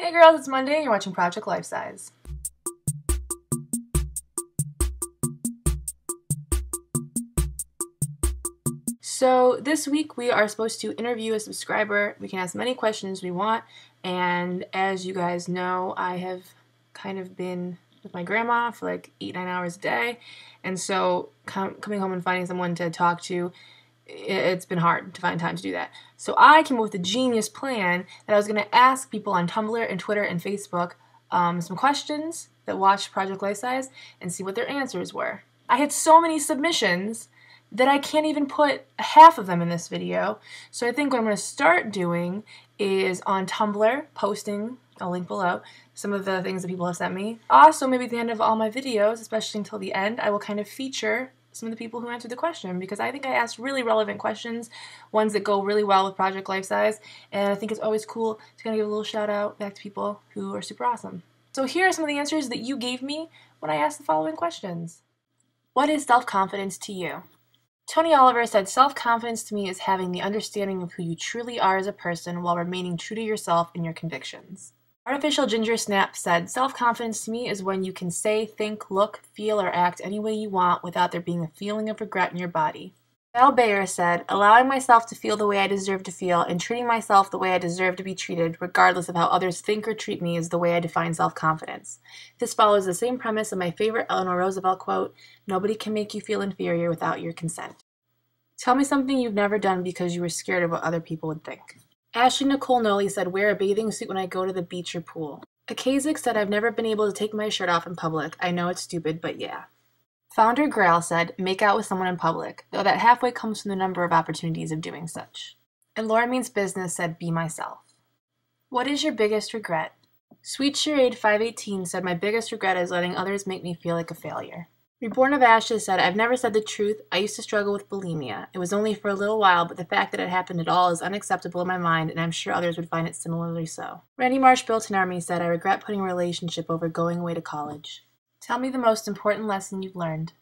Hey girls, it's Monday and you're watching Project Life Size. So this week we are supposed to interview a subscriber. We can ask many questions we want, and as you guys know, I have kind of been with my grandma for like 8-9 hours a day, and so coming home and finding someone to talk to, it's been hard to find time to do that. So I came up with a genius plan that I was going to ask people on Tumblr and Twitter and Facebook some questions that watched Project Life Size and see what their answers were. I had so many submissions that I can't even put half of them in this video. So I think what I'm going to start doing is on Tumblr, posting, I'll link below, some of the things that people have sent me. Also, maybe at the end of all my videos, especially until the end, I will kind of feature some of the people who answered the question, because I think I asked really relevant questions, ones that go really well with Project Life Size, and I think it's always cool to kind of give a little shout out back to people who are super awesome. So here are some of the answers that you gave me when I asked the following questions. What is self-confidence to you? Tony Oliver said, self-confidence to me is having the understanding of who you truly are as a person while remaining true to yourself and your convictions. Artificial Ginger Snap said, self-confidence to me is when you can say, think, look, feel, or act any way you want without there being a feeling of regret in your body. Val Bayer said, allowing myself to feel the way I deserve to feel and treating myself the way I deserve to be treated, regardless of how others think or treat me, is the way I define self-confidence. This follows the same premise of my favorite Eleanor Roosevelt quote, nobody can make you feel inferior without your consent. Tell me something you've never done because you were scared of what other people would think. Ashley Nicole Nolly said, wear a bathing suit when I go to the beach or pool. Akazik said, I've never been able to take my shirt off in public. I know it's stupid, but yeah. Founder Grail said, make out with someone in public, though that halfway comes from the number of opportunities of doing such. And Laura Means Business said, be myself. What is your biggest regret? Sweet Charade 518 said, my biggest regret is letting others make me feel like a failure. Reborn of Ashes said, I've never said the truth. I used to struggle with bulimia. It was only for a little while, but the fact that it happened at all is unacceptable in my mind, and I'm sure others would find it similarly so. Randy Marsh Built an Army said, I regret putting a relationship over going away to college. Tell me the most important lesson you've learned.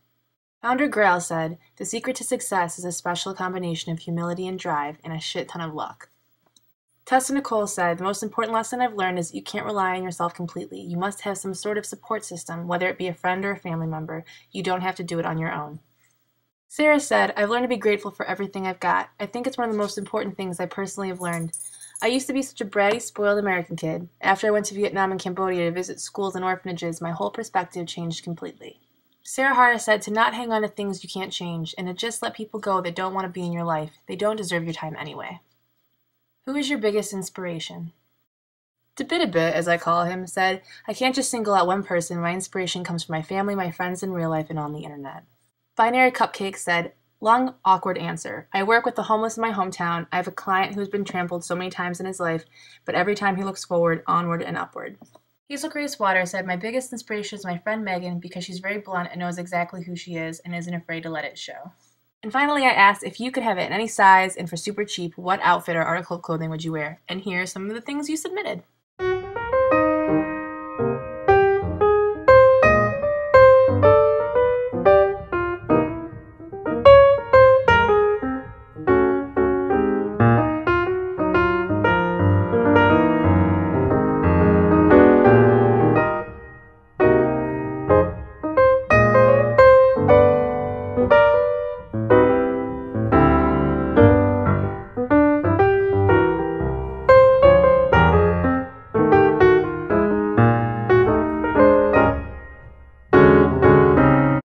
Founder Grail said, the secret to success is a special combination of humility and drive and a shit ton of luck. Tessa Nicole said, the most important lesson I've learned is you can't rely on yourself completely. You must have some sort of support system, whether it be a friend or a family member. You don't have to do it on your own. Sarah said, I've learned to be grateful for everything I've got. I think it's one of the most important things I personally have learned. I used to be such a bratty, spoiled American kid. After I went to Vietnam and Cambodia to visit schools and orphanages, my whole perspective changed completely. Sarah Hara said to not hang on to things you can't change, and to just let people go that don't want to be in your life. They don't deserve your time anyway. Who is your biggest inspiration? Debit, as I call him, said, I can't just single out one person. My inspiration comes from my family, my friends in real life, and on the internet. Binary Cupcake said, long, awkward answer. I work with the homeless in my hometown. I have a client who has been trampled so many times in his life, but every time he looks forward, onward and upward. Hazel Grace Water said, my biggest inspiration is my friend Megan because she's very blunt and knows exactly who she is and isn't afraid to let it show. And finally, I asked if you could have it in any size and for super cheap, what outfit or article of clothing would you wear? And here are some of the things you submitted.